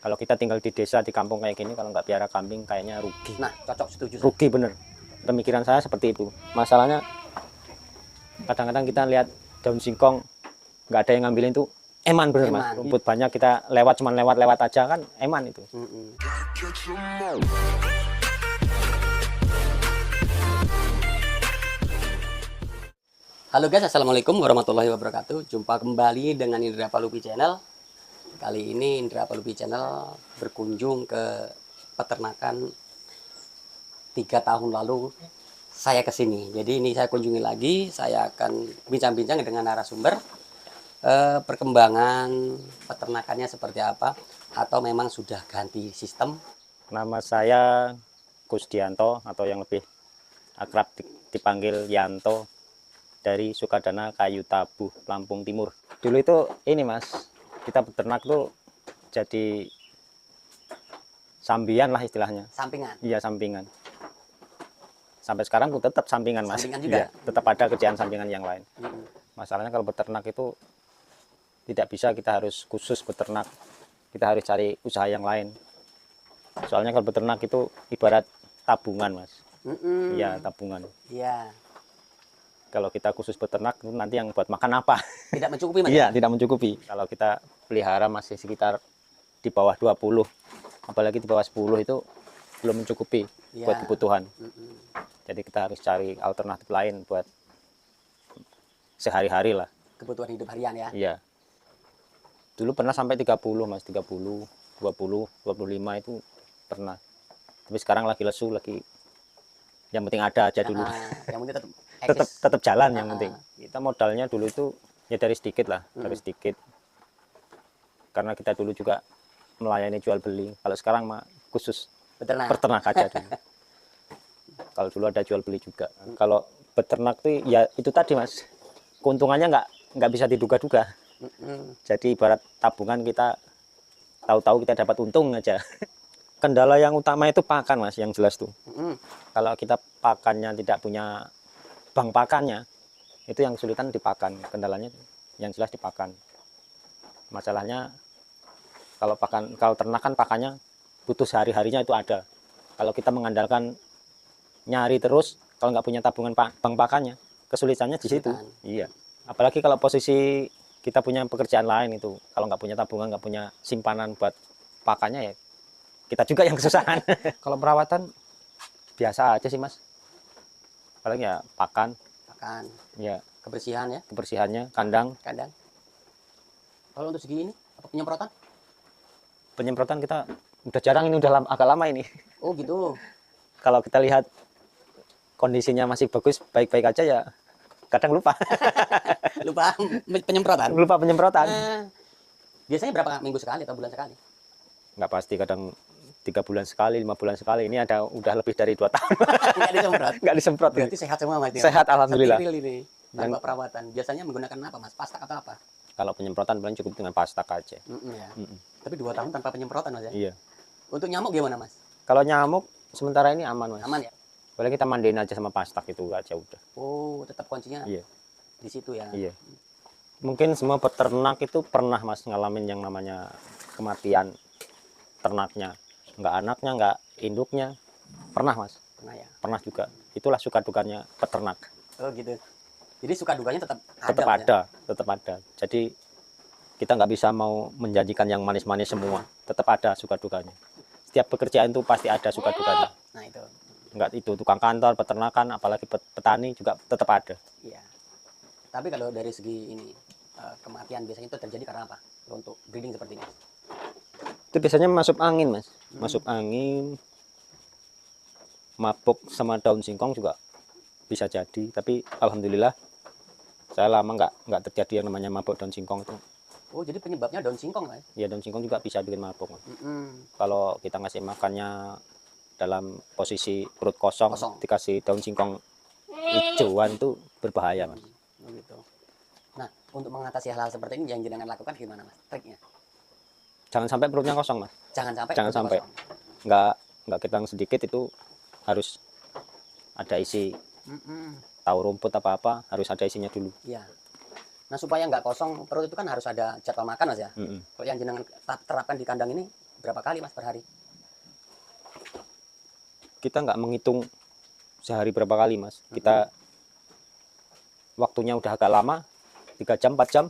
Kalau kita tinggal di desa, di kampung kayak gini, kalau nggak piara kambing kayaknya rugi. Nah, cocok, setuju. Rugi bener. Pemikiran saya seperti itu. Masalahnya kadang-kadang kita lihat daun singkong nggak ada yang ngambilin tuh eman bener mas. Rumput banyak kita lewat, cuman lewat aja kan eman itu. Halo guys, assalamualaikum warahmatullahi wabarakatuh. Jumpa kembali dengan Indra Palupi Channel. Kali ini Indra Palupi Channel berkunjung ke peternakan 3 tahun lalu saya kesini. Jadi ini saya kunjungi lagi. Saya akan bincang-bincang dengan narasumber perkembangan peternakannya seperti apa, atau memang sudah ganti sistem. Nama saya Kusdianto atau yang lebih akrab dipanggil Yanto, dari Sukadana Kayu Tabuh, Lampung Timur. Dulu itu ini mas, kita beternak tuh jadi sambian lah istilahnya. Sampingan? Iya, sampingan. Sampai sekarang tuh tetap sampingan mas. Sampingan juga? Iya, tetap ada kerjaan sampingan yang lain. Masalahnya kalau beternak itu tidak bisa kita harus khusus beternak. Kita harus cari usaha yang lain. Soalnya kalau beternak itu ibarat tabungan mas. Iya, tabungan. Iya. Kalau kita khusus beternak nanti yang buat makan apa? Tidak mencukupi mas? Iya, tidak mencukupi. Kalau kita pelihara masih sekitar di bawah 20, apalagi di bawah 10 itu belum mencukupi buat kebutuhan. Jadi kita harus cari alternatif lain buat sehari-hari lah. Kebutuhan hidup harian ya? Iya. Dulu pernah sampai 30 mas, 30, 20, 25 itu pernah. Tapi sekarang lagi lesu, lagi yang penting ada aja dulu. Yang penting tetap jalan yang penting. Kita modalnya dulu itu ya dari sedikit lah, dari sedikit. Karena kita dulu juga melayani jual beli. Kalau sekarang mah khusus peternak aja dulu. Kalau dulu ada jual beli juga. Kalau beternak tuh ya itu tadi mas, keuntungannya nggak bisa diduga-duga. Jadi ibarat tabungan, kita tahu-tahu kita dapat untung aja. Kendala yang utama itu pakan mas, yang jelas tuh. Kalau kita pakannya tidak punya bank pakannya, itu yang kesulitan dipakan. Kendalanya yang jelas dipakan. Masalahnya kalau ternak kan pakannya butuh sehari-harinya itu ada. Kalau kita mengandalkan nyari terus, kalau nggak punya tabungan bank pakannya, kesulitannya di situ. Iya. Apalagi kalau posisi kita punya pekerjaan lain itu, kalau nggak punya tabungan, nggak punya simpanan buat pakannya ya kita juga yang kesusahan. Kalau perawatan biasa aja sih mas. Paling ya pakan, ya kebersihan ya, kebersihannya, kandang. Kalau untuk segi ini apa, penyemprotan kita udah jarang, ini udah agak lama ini. Oh gitu. Kalau kita lihat kondisinya masih bagus, baik-baik aja ya kadang lupa. lupa penyemprotan. Biasanya berapa minggu sekali atau bulan sekali? Nggak pasti, kadang 3 bulan sekali, 5 bulan sekali. Ini udah lebih dari 2 tahun. Nggak disemprot. Berarti sehat semua mas? Sehat alhamdulillah. Ini tanpa perawatan. Biasanya menggunakan apa mas? Pastak atau apa? Kalau penyemprotan paling cukup dengan pastak aja. Tapi 2 tahun tanpa penyemprotan mas ya? Iya. Untuk nyamuk gimana mas? Kalau nyamuk sementara ini aman mas. Aman ya? Boleh kita mandiin aja sama pastak itu aja udah. Oh, tetap kuncinya di situ ya? Iya. Mungkin semua peternak itu pernah mas ngalamin yang namanya kematian ternaknya. Nggak anaknya, nggak induknya. Pernah mas? Pernah ya? Pernah juga. Itulah suka dukanya peternak. Oh gitu. Jadi suka dukanya tetap ada. Jadi kita nggak bisa mau menjanjikan yang manis-manis semua. Tetap ada suka dukanya. Setiap pekerjaan itu pasti ada suka dukanya. Nah itu. Nggak itu tukang kantor, peternakan, apalagi petani juga tetap ada. Iya. Tapi kalau dari segi ini kematian biasanya itu terjadi karena apa? Untuk breeding seperti ini? Itu biasanya masuk angin mas, masuk angin, mabuk sama daun singkong juga bisa jadi. Tapi alhamdulillah saya lama nggak terjadi yang namanya mabuk daun singkong itu. Oh jadi penyebabnya daun singkong mas? Ya daun singkong juga bisa bikin mabuk mas. Kalau kita ngasih makannya dalam posisi perut kosong. Dikasih daun singkong hijauan itu berbahaya mas. Gitu. Nah untuk mengatasi hal-hal seperti ini yang jenengan lakukan gimana mas? Triknya? Jangan sampai perutnya kosong mas. Jangan sampai. Nggak kita sedikit itu harus ada isi. Tahu rumput apa harus ada isinya dulu. Iya. Nah supaya nggak kosong perut itu kan harus ada jadwal makan mas ya. Kalau yang jenengan terapkan di kandang ini berapa kali Mas per hari? Kita nggak menghitung sehari berapa kali Mas. Kita waktunya udah agak lama, 3 jam, 4 jam,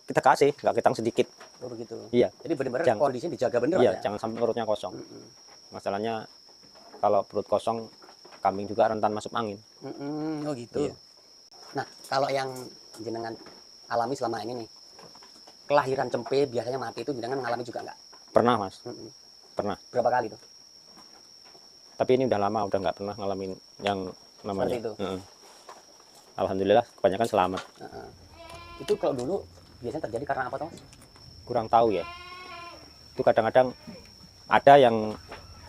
kita kasih, nggak kita sedikit. Oh begitu. Iya. Jadi benar-benar Jangan- kondisinya dijaga bener Iya, Mas ya? jangan sampai perutnya kosong. Mm-mm. Masalahnya kalau perut kosong, kambing juga rentan masuk angin. Mm-mm. Oh gitu. Iya. Nah, kalau yang jenengan alami selama ini nih, kelahiran cempe biasanya mati itu jenengan ngalami juga nggak? Pernah Mas, Mm-mm. pernah. Berapa kali tuh? Tapi ini udah lama, udah nggak pernah ngalamin yang namanya. Seperti itu? Alhamdulillah, kebanyakan selamat. Heeh. Itu kalau dulu biasanya terjadi karena apa tuh Mas? Kurang tahu ya. Itu kadang-kadang ada yang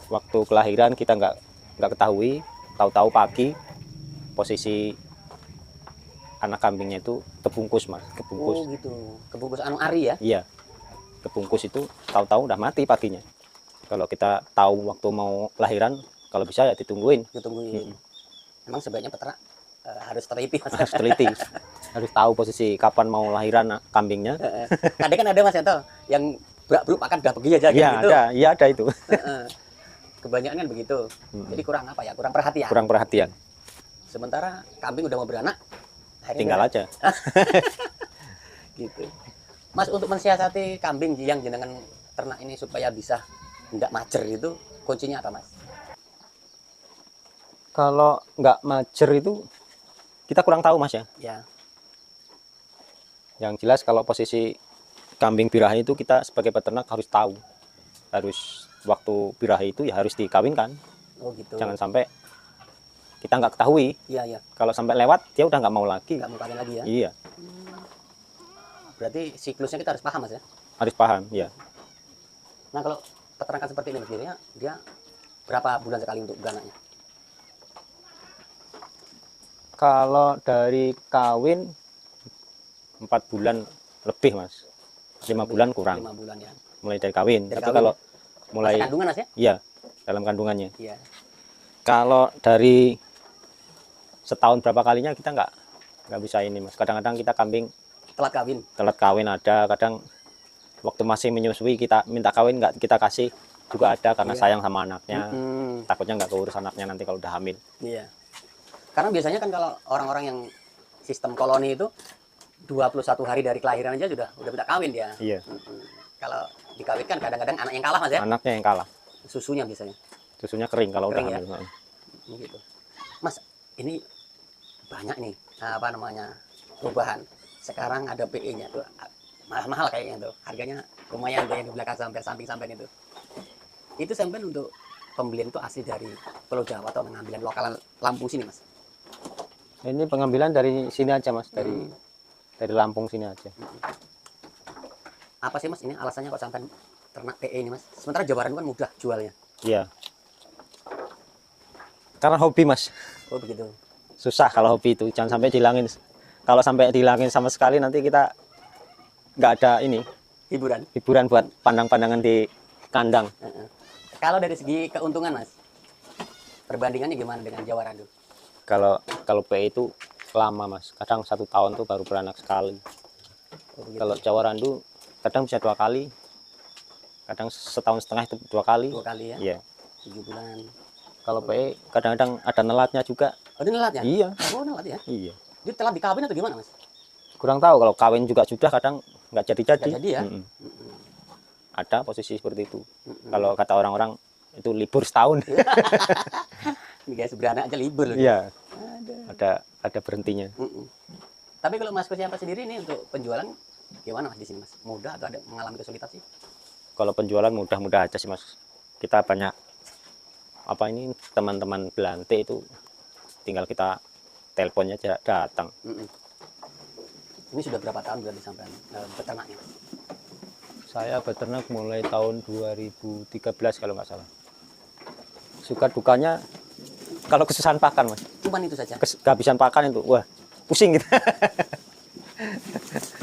waktu kelahiran kita nggak ketahui, tahu-tahu pagi posisi anak kambingnya itu kebungkus Mas, Oh kebungkus. gitu. Kebungkus anu ari ya? Iya, kebungkus itu tahu-tahu udah mati paginya. Kalau kita tahu waktu mau lahiran, kalau bisa ya ditungguin. Ditungguin. Emang sebaiknya peternak harus teliti Mas. Harus teliti, harus tahu posisi kapan mau lahiran kambingnya. Heeh. Kadang kan ada Mas Yanto yang berak-beruk makan udah pergi aja Iya gitu. ada itu. Heeh. Kebanyakan kan begitu. Jadi kurang apa ya? Kurang perhatian. Kurang perhatian. Sementara kambing udah mau beranak, akhirnya Tinggal beranak. aja. Gitu. Mas, untuk mensiasati kambing yang jenengan ternak ini supaya bisa nggak majer itu kuncinya apa Mas? Kalau nggak majer itu kita kurang tahu Mas ya. Ya. Yang jelas kalau posisi kambing birahi itu kita sebagai peternak harus tahu. Harus waktu birahi itu ya harus dikawinkan. Oh gitu. Jangan sampai kita nggak ketahui. Iya iya. Kalau sampai lewat dia udah nggak mau lagi. Nggak mau kawin lagi ya. Iya, Berarti siklusnya kita harus paham Mas ya. harus paham. Ya. Nah kalau peternakan seperti ini biasanya dia berapa bulan sekali untuk beranaknya? Kalau dari kawin 4 bulan lebih Mas. 5 bulan kurang. 5 bulan ya. Mulai dari kawin. Dari Tapi kawin kalau Masa mulai kandungan Mas ya? iya dalam kandungannya. Iya. Kalau dari setahun berapa kalinya kita nggak bisa ini Mas. Kadang-kadang kita kambing Telat kawin. telat kawin ada, kadang waktu masih menyusui kita minta kawin nggak kita kasih juga ada karena Iya. sayang sama anaknya. Hmm, Takutnya nggak keurus anaknya nanti kalau udah hamil. iya. Karena biasanya kan kalau orang-orang yang sistem koloni itu 21 hari dari kelahiran aja udah minta kawin dia. Iya. Kalau dikawinkan kadang-kadang anak yang kalah Mas ya. Anaknya yang kalah. Susunya biasanya. Susunya kering kalau Kering udah ya? hamil. Gitu. Mas, ini banyak nih apa namanya perubahan. Sekarang ada PE-nya tuh mahal-mahal kayaknya tuh. Harganya lumayan tuh yang di belakang sampai samping sampai itu. Itu sampai untuk pembelian itu asli dari Pulau Jawa atau pengambilan lokalan Lampung sini Mas? Ini pengambilan dari sini aja Mas, dari Lampung sini aja. Apa sih Mas ini alasannya kok sampai ternak PE ini Mas? Sementara Jawa Barat kan mudah jualnya. Iya. Karena hobi Mas. Oh begitu. Susah kalau hobi itu, jangan sampai dihilangin. Kalau sampai dihilangin sama sekali nanti kita nggak ada ini Hiburan. hiburan buat pandang-pandangan di kandang. Heeh. Kalau dari segi keuntungan Mas, perbandingannya gimana dengan Jawa Randu? Kalau PE itu lama Mas, kadang 1 tahun tuh baru beranak sekali. Oh, begitu. Kalau Jawa Randu kadang bisa 2 kali, kadang setahun setengah itu 2 kali. 2 kali ya? Iya. 7 bulan. Kalau PE kadang-kadang ada nelatnya juga. Oh ini nelat ya? Iya. Oh nelat ya? Iya. Dia telat dikawin atau gimana Mas? Kurang tahu kalau kawin juga sudah kadang nggak jadi-jadi. Nggak jadi ya? Mm-mm. Ada posisi seperti itu. Kalau kata orang-orang itu libur setahun. Ini guys beranak aja libur loh. Iya. Ada. Ada berhentinya. Tapi kalau Mas Kusiapa sendiri ini untuk penjualan gimana Mas di sini Mas? Mudah atau ada mengalami kesulitan sih? Kalau penjualan mudah-mudah aja sih Mas. Kita banyak teman-teman Belante itu tinggal kita teleponnya aja datang. Ini sudah berapa tahun berarti sampai peternaknya? Saya beternak mulai tahun 2013 kalau nggak salah. Suka dukanya kalau kesusahan pakan Mas. Cuman itu saja. Kehabisan pakan itu, wah pusing gitu.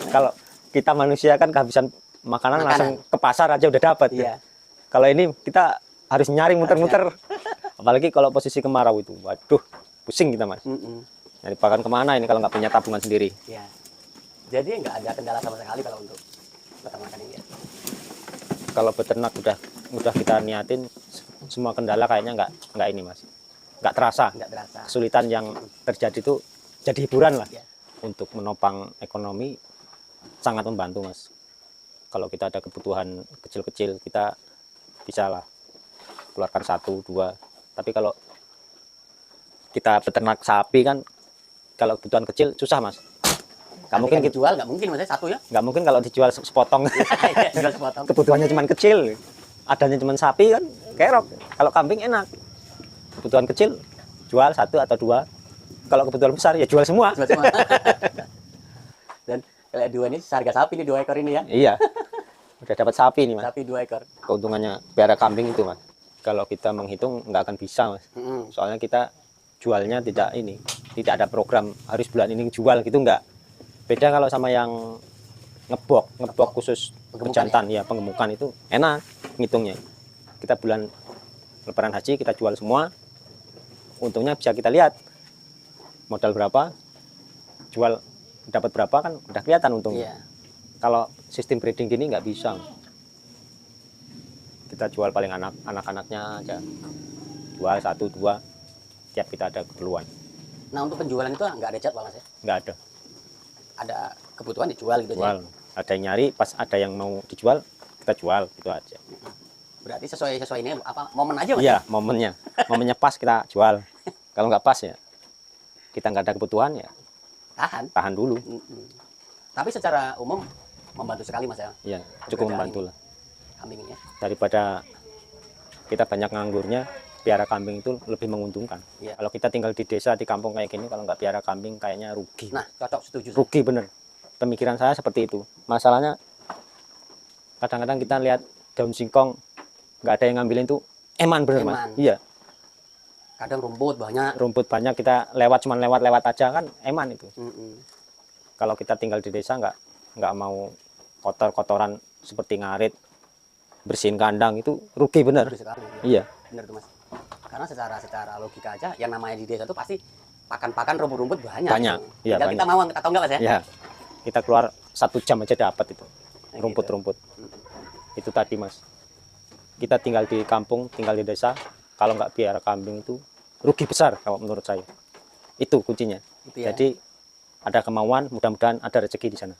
Kalau kita manusia kan kehabisan makanan langsung ke pasar aja udah dapat. Iya. Kalau ini kita harus nyari muter-muter. Apalagi kalau posisi kemarau itu, waduh pusing kita Mas. Nyari pakan kemana ini kalau nggak punya tabungan sendiri. Iya. Jadi nggak ada kendala sama sekali kalau untuk peternakan ini ya. Kalau beternak udah udah kita niatin, semua kendala kayaknya nggak ini mas, nggak terasa. Kesulitan yang terjadi itu jadi hiburan lah. Ya. Untuk menopang ekonomi sangat membantu mas. Kalau kita ada kebutuhan kecil-kecil, kita bisa lah keluarkan 1, 2. Tapi kalau kita peternak sapi kan, kalau kebutuhan kecil susah mas. Nggak mungkin dijual, nggak mungkin mas, 1 ya? Nggak mungkin kalau dijual sepotong. Jual sepotong. Kebutuhannya cuma kecil, adanya cuma sapi kan kerok. Kalau kambing enak, kebutuhan kecil jual 1 atau 2. Kalau kebutuhan besar ya jual semua. Jual semua. Dan kalau 2 ini harga sapi ini 2 ekor ini ya? Iya, udah dapat sapi nih mas. Sapi 2 ekor. Keuntungannya piara kambing itu mas. Kalau kita menghitung nggak akan bisa mas. Soalnya kita jualnya tidak ada program harus bulan ini jual gitu, nggak. Beda kalau sama yang ngebok khusus pejantan ya, pengemukan itu enak ngitungnya. Kita bulan lebaran haji kita jual semua, untungnya bisa kita lihat modal berapa, jual dapat berapa, kan udah kelihatan untungnya. Iya. Kalau sistem breeding gini nggak bisa. Kita jual paling anak-anaknya aja, jual 1, 2 tiap kita ada keperluan. Nah untuk penjualan itu nggak ada jadwal mas ya? Nggak ada. Ada kebutuhan dijual gitu Jual. aja. Ada yang nyari, pas ada yang mau dijual kita jual gitu aja. Berarti sesuai ini apa momen aja mas? Iya, momennya pas kita jual. Kalau nggak pas ya kita nggak ada kebutuhan ya tahan dulu. Tapi secara umum membantu sekali mas ya? Iya, cukup membantu lah. Kambing ini ya? Daripada kita banyak nganggurnya, piara kambing itu lebih menguntungkan. Iya. Kalau kita tinggal di desa, di kampung kayak gini, kalau nggak piara kambing kayaknya rugi. Nah cocok, setuju. Rugi bener. Pemikiran saya seperti itu. Masalahnya kadang-kadang kita lihat daun singkong nggak ada yang ngambilin tuh eman bener mas. Iya. Kadang rumput banyak kita cuman lewat aja kan eman itu. Kalau kita tinggal di desa nggak mau kotoran seperti ngarit, bersihin kandang, itu rugi bener. Iya. Bener tuh mas. Karena secara logika aja yang namanya di desa itu pasti pakan rumput-rumput banyak. Iya, tinggal kita mau atau enggak mas ya? Iya. Kita keluar 1 jam aja dapat itu rumput-rumput. Itu tadi mas. Kita tinggal di kampung, tinggal di desa, kalau nggak piara kambing itu rugi besar kalau menurut saya. Itu kuncinya. Itu ya? Jadi ada kemauan, mudah-mudahan ada rezeki di sana.